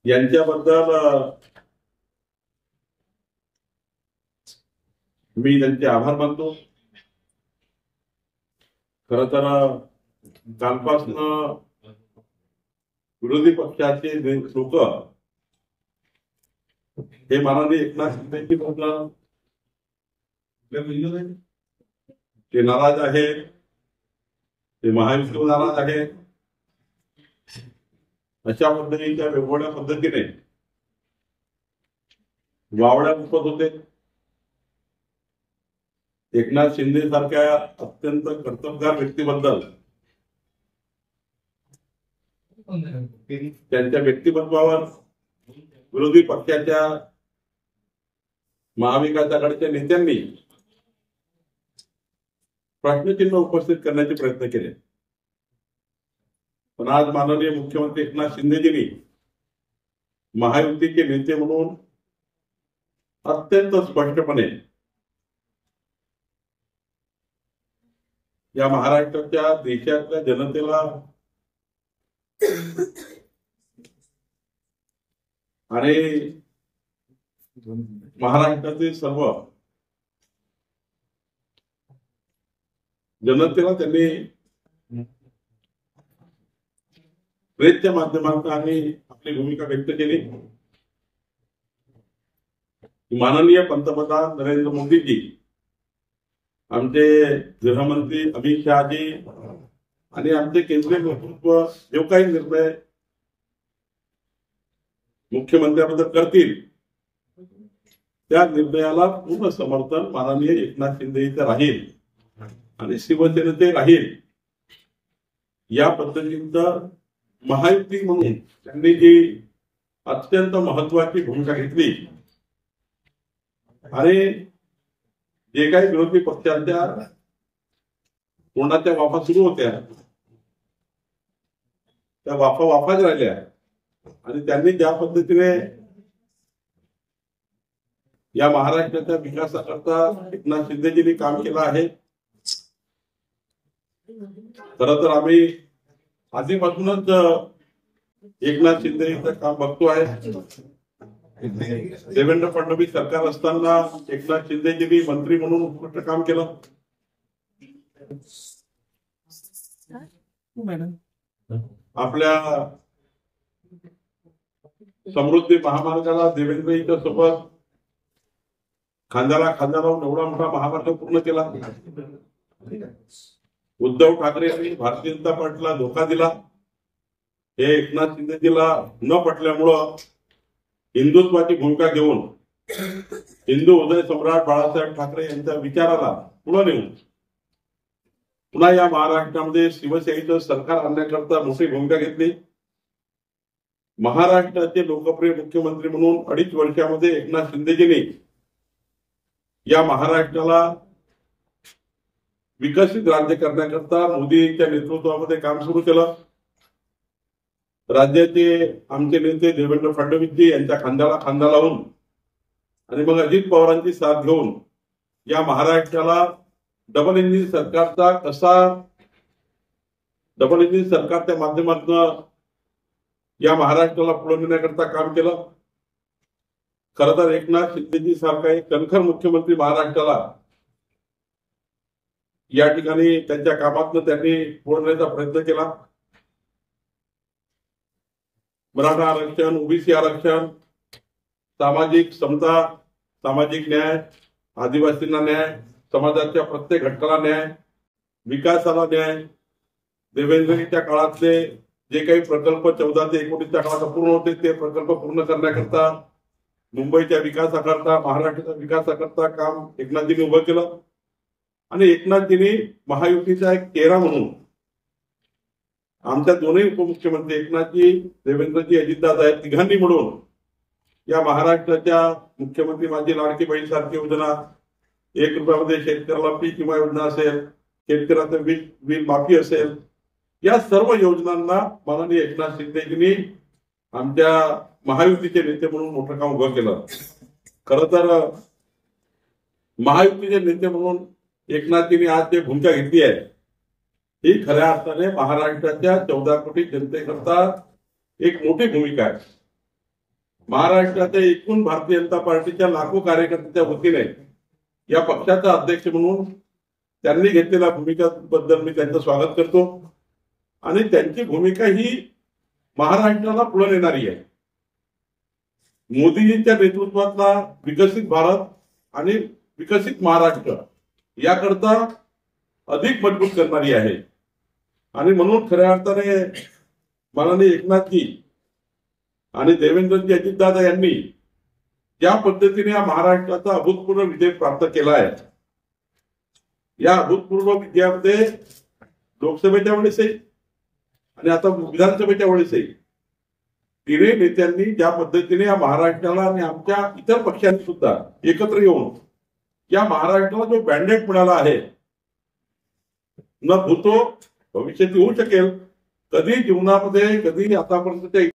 यांच्याबद्दल मी त्यांचे आभार मानतो. खर तर कालपासून विरोधी पक्षाचे लोक हे माननीय एकनाथ शिंदेची बद्दल ते नाराज आहे, ते महायुतीवर नाराज आहे. अशा पद्धतीच्या वेगवेगळ्या पद्धतीने वावड्या उपत होते. एकनाथ शिंदे सारख्या अत्यंत कर्तबगार व्यक्तीबद्दल त्यांच्या व्यक्तिमत्वावर विरोधी पक्षाच्या महाविकास आघाडीच्या नेत्यांनी प्रश्नचिन्ह उपस्थित करण्याचे प्रयत्न केले. पण आज माननीय मुख्यमंत्री एकनाथ शिंदेजींनी महायुतीचे नेते म्हणून अत्यंत स्पष्टपणे या महाराष्ट्राच्या देशातल्या जनतेला आणि महाराष्ट्रातील सर्व जनतेला त्यांनी प्रेसच्या माध्यमातून आपली भूमिका व्यक्त केली. माननीय पंतप्रधान नरेंद्र मोदीजी, आमचे गृहमंत्री अमित शहाजी आणि आमचे केंद्रीय नेतृत्व जो काही निर्णय मुख्यमंत्र्यांबद्दल करतील त्या निर्णयाला पूर्ण समर्थन माननीय एकनाथ शिंदेचं राहील आणि शिवसेनेचे राहील. या पद्धतीचं महायुती म्हणून त्यांनी जी अत्यंत महत्वाची भूमिका घेतली आणि जे काही विरोधी पक्षांच्या तोंडाच्या वाफा सुरू होत्या त्या वाफाच राहिल्या आणि त्यांनी ज्या पद्धतीने या महाराष्ट्राच्या विकासाकरता एकनाथ शिंदेजींनी काम केलं आहे. खरं तर आम्ही आधीपासूनच एकनाथ शिंदेचं काम बघतो आहे. देवेंद्र फडणवीस सरकार असताना एकनाथ शिंदेजींनी मंत्री म्हणून उत्कृष्ट काम केलं. आपल्या समृद्धी महामार्गाला देवेंद्रजींच्या सोबत खांद्याला खांदा लावून एवढा मोठा महामार्ग पूर्ण केला. उद्धव ठाकरे यांनी भारतीय जनता पार्टीला धोका दिला. हे एकनाथ शिंदेजीला न पटल्यामुळं हिंदुत्वाची भूमिका घेऊन हिंदू हृदय सम्राट बाळासाहेब ठाकरे यांच्या विचाराला पुढे नेऊन पुन्हा या महाराष्ट्रामध्ये शिवसेनेचं सरकार आणण्याकरता मोठी भूमिका घेतली. महाराष्ट्राचे लोकप्रिय मुख्यमंत्री म्हणून 2.5 वर्षामध्ये एकनाथ शिंदेजींनी या महाराष्ट्राला विकसित राज्य करण्याकरता मोदींच्या नेतृत्वामध्ये काम सुरू केलं. राज्याचे आमचे नेते देवेंद्र फडणवीसजी यांच्या खांद्याला खांदा लावून आणि मग अजित पवारांची साथ घेऊन या महाराष्ट्राला डबल इंजिन सरकारच्या माध्यमातून या महाराष्ट्राला पुढे नेण्याकरता काम केलं. खरं तर एकनाथ शिंदेजी सारखा एक कणखर मुख्यमंत्री महाराष्ट्राला या ठिकाणी त्यांच्या कामातनं त्यांनी पुढे नेण्याचा प्रयत्न केला. मराठा आरक्षण, ओबीसी आरक्षण, सामाजिक समता, सामाजिक न्याय, आदिवासींना न्याय, समाजाच्या प्रत्येक घटकाला न्याय, विकासाला न्याय, देवेंद्रजींच्या काळातले जे काही प्रकल्प 14 ते 19च्या काळात पूर्ण होते ते प्रकल्प पूर्ण करण्याकरता, मुंबईच्या विकासाकरता, महाराष्ट्राच्या विकासाकरता काम एकनाथजींनी उभं केलं. आणि एकनाथजींनी महायुतीचा एक चेहरा म्हणून आमच्या दोन्ही उपमुख्यमंत्री एकनाथजी, देवेंद्रजी, अजितदादा या तिघांनी मिळून या महाराष्ट्राच्या मुख्यमंत्री माझी लाडकी बहीण सारखी योजना, 1 रुपयामध्ये शेतकऱ्याला पीक विमा योजना असेल, शेतकऱ्याचं वीज माफी असेल, या सर्व योजनांना माननीय एकनाथ शिंदेजींनी आमच्या महायुतीचे नेते म्हणून मोठं काम उभं केलं. खरं तर महायुतीचे नेते म्हणून एकनाथजींनी आज जे भूमिका घेतली आहे ही खऱ्या अर्थाने महाराष्ट्राच्या 14 कोटी जनतेकरता एक मोठी भूमिका आहे. महाराष्ट्राच्या एकूण भारतीय जनता पार्टीच्या लाखो कार्यकर्त्यांच्या वतीने या पक्षाचा अध्यक्ष म्हणून त्यांनी घेतलेल्या भूमिकेबद्दल मी त्यांचं स्वागत करतो आणि त्यांची भूमिका ही महाराष्ट्राला पुढे नेणारी आहे. मोदीजींच्या नेतृत्वातला विकसित भारत आणि विकसित महाराष्ट्र याकरता अधिक मजबूत करणारी आहे. आणि म्हणून खऱ्या अर्थाने माननीय एकनाथजी आणि देवेंद्रजी अजितदादा यांनी ज्या पद्धतीने या महाराष्ट्राचा अभूतपूर्व विजय प्राप्त केला आहे, या अभूतपूर्व विजयामध्ये लोकसभेच्या वेळेसही आणि आता विधानसभेच्या वेळेसही तिन्ही नेत्यांनी ज्या पद्धतीने या महाराष्ट्राला आणि आमच्या इतर पक्षांनी सुद्धा एकत्र येऊन या महाराष्ट्राला जो मॅन्डेट मिळाला आहे, न भूतो भविष्यात होऊ शकेल, कधी जीवनामध्ये कधी आतापर्यंतच्या